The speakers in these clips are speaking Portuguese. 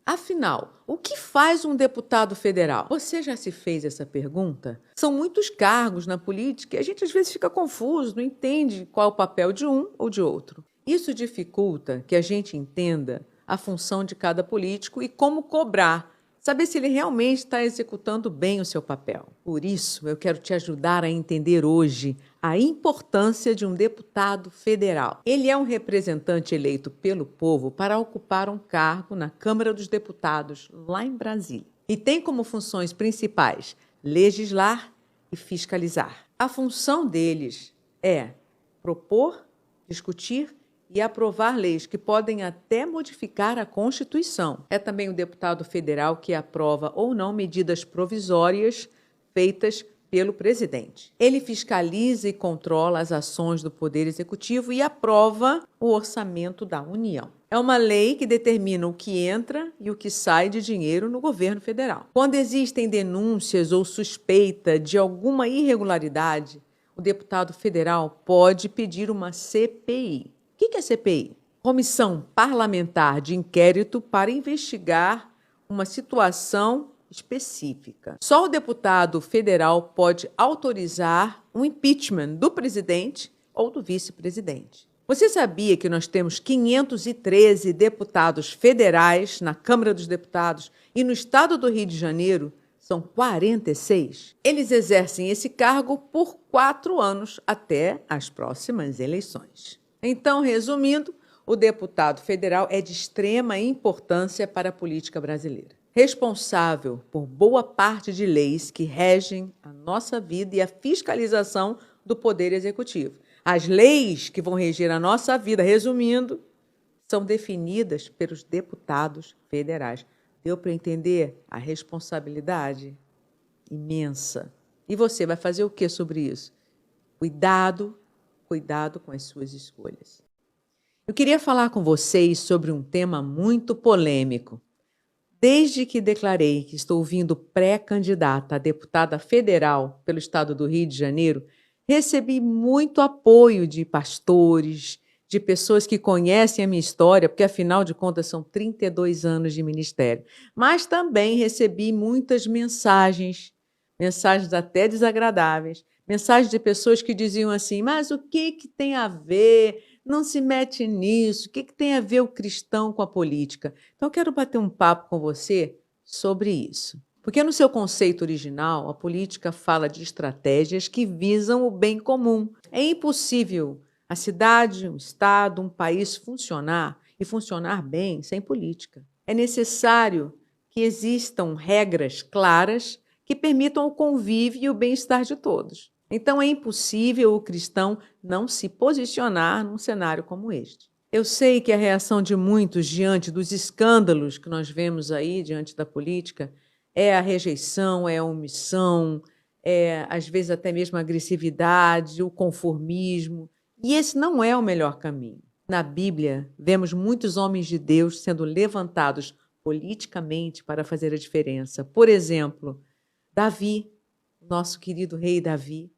Afinal, o que faz um deputado federal? Você já se fez essa pergunta? São muitos cargos na política e a gente às vezes fica confuso, não entende qual é o papel de um ou de outro. Isso dificulta que a gente entenda a função de cada político e como cobrar, saber se ele realmente está executando bem o seu papel. Por isso, eu quero te ajudar a entender hoje a importância de um deputado federal. Ele é um representante eleito pelo povo para ocupar um cargo na Câmara dos Deputados, lá em Brasília. E tem como funções principais legislar e fiscalizar. A função deles é propor, discutir e aprovar leis que podem até modificar a Constituição. É também o deputado federal que aprova ou não medidas provisórias feitas pelo presidente. Ele fiscaliza e controla as ações do Poder Executivo e aprova o orçamento da União. É uma lei que determina o que entra e o que sai de dinheiro no governo federal. Quando existem denúncias ou suspeita de alguma irregularidade, o deputado federal pode pedir uma CPI. O que é CPI? Comissão Parlamentar de Inquérito para investigar uma situação específica. Só o deputado federal pode autorizar um impeachment do presidente ou do vice-presidente. Você sabia que nós temos 513 deputados federais na Câmara dos Deputados e no estado do Rio de Janeiro são 46? Eles exercem esse cargo por 4 anos até as próximas eleições. Então, resumindo, o deputado federal é de extrema importância para a política brasileira. Responsável por boa parte de leis que regem a nossa vida e a fiscalização do Poder Executivo. As leis que vão reger a nossa vida, resumindo, são definidas pelos deputados federais. Deu para entender a responsabilidade imensa? E você vai fazer o que sobre isso? Cuidado com as suas escolhas. Eu queria falar com vocês sobre um tema muito polêmico. Desde que declarei que estou vindo pré-candidata a deputada federal pelo estado do Rio de Janeiro, recebi muito apoio de pastores, de pessoas que conhecem a minha história, porque afinal de contas são 32 anos de ministério. Mas também recebi muitas mensagens até desagradáveis, mensagens de pessoas que diziam assim, mas o que tem a ver? Não se mete nisso, o que tem a ver o cristão com a política? Então, eu quero bater um papo com você sobre isso. Porque no seu conceito original, a política fala de estratégias que visam o bem comum. É impossível a cidade, um estado, um país funcionar e funcionar bem sem política. É necessário que existam regras claras que permitam o convívio e o bem-estar de todos. Então, é impossível o cristão não se posicionar num cenário como este. Eu sei que a reação de muitos diante dos escândalos que nós vemos aí, diante da política, é a rejeição, é a omissão, é, às vezes, até mesmo a agressividade, o conformismo. E esse não é o melhor caminho. Na Bíblia, vemos muitos homens de Deus sendo levantados politicamente para fazer a diferença. Por exemplo, Davi, nosso querido rei Davi.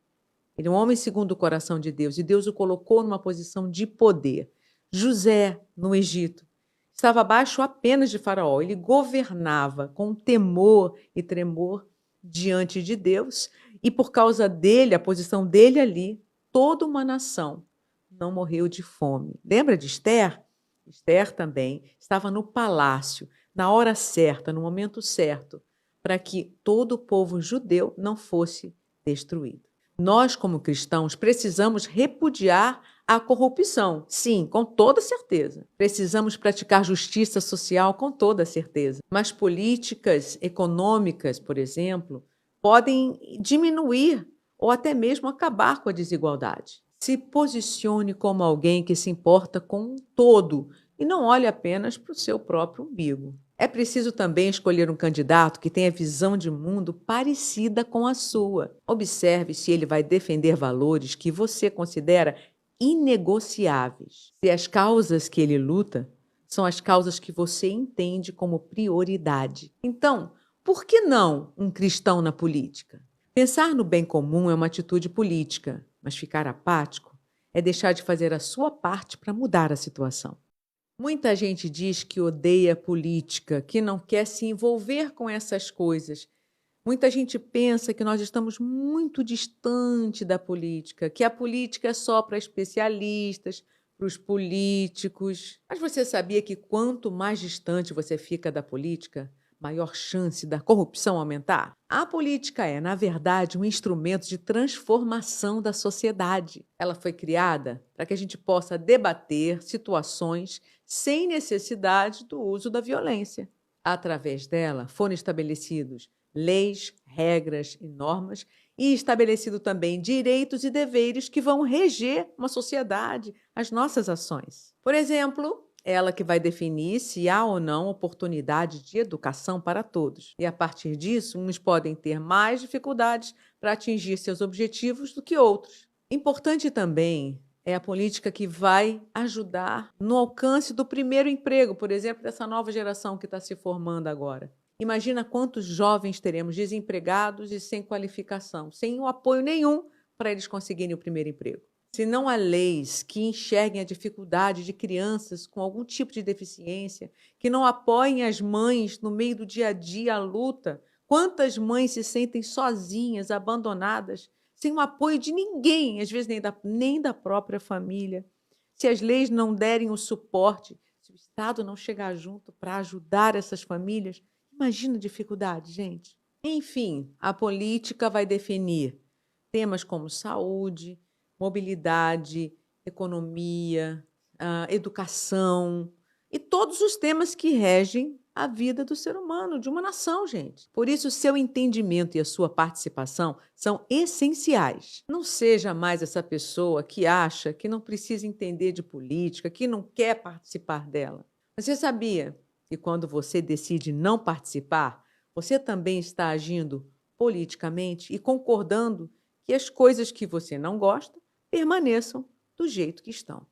Ele é um homem segundo o coração de Deus, e Deus o colocou numa posição de poder. José, no Egito, estava abaixo apenas de Faraó. Ele governava com temor e tremor diante de Deus, e por causa dele, a posição dele ali, toda uma nação não morreu de fome. Lembra de Esther? Esther também estava no palácio, na hora certa, no momento certo, para que todo o povo judeu não fosse destruído. Nós, como cristãos, precisamos repudiar a corrupção, sim, com toda certeza. Precisamos praticar justiça social, com toda certeza. Mas políticas econômicas, por exemplo, podem diminuir ou até mesmo acabar com a desigualdade. Se posicione como alguém que se importa com um todo e não olhe apenas para o seu próprio umbigo. É preciso também escolher um candidato que tenha visão de mundo parecida com a sua. Observe se ele vai defender valores que você considera inegociáveis. Se as causas que ele luta são as causas que você entende como prioridade. Então, por que não um cristão na política? Pensar no bem comum é uma atitude política, mas ficar apático é deixar de fazer a sua parte para mudar a situação. Muita gente diz que odeia a política, que não quer se envolver com essas coisas. Muita gente pensa que nós estamos muito distante da política, que a política é só para especialistas, para os políticos. Mas você sabia que quanto mais distante você fica da política, maior chance da corrupção aumentar? A política é, na verdade, um instrumento de transformação da sociedade. Ela foi criada para que a gente possa debater situações sem necessidade do uso da violência. Através dela, foram estabelecidos leis, regras e normas, e estabelecido também direitos e deveres que vão reger uma sociedade, as nossas ações. Por exemplo, ela que vai definir se há ou não oportunidade de educação para todos. E a partir disso, uns podem ter mais dificuldades para atingir seus objetivos do que outros. Importante também é a política que vai ajudar no alcance do primeiro emprego, por exemplo, dessa nova geração que está se formando agora. Imagina quantos jovens teremos desempregados e sem qualificação, sem o apoio nenhum para eles conseguirem o primeiro emprego. Se não há leis que enxerguem a dificuldade de crianças com algum tipo de deficiência, que não apoiem as mães no meio do dia a dia, a luta, quantas mães se sentem sozinhas, abandonadas, sem o apoio de ninguém, às vezes nem da própria família. Se as leis não derem o suporte, se o Estado não chegar junto para ajudar essas famílias, imagina a dificuldade, gente. Enfim, a política vai definir temas como saúde, mobilidade, economia, educação e todos os temas que regem a vida do ser humano, de uma nação, gente. Por isso, seu entendimento e a sua participação são essenciais. Não seja mais essa pessoa que acha que não precisa entender de política, que não quer participar dela. Você sabia que quando você decide não participar, você também está agindo politicamente e concordando que as coisas que você não gosta permaneçam do jeito que estão?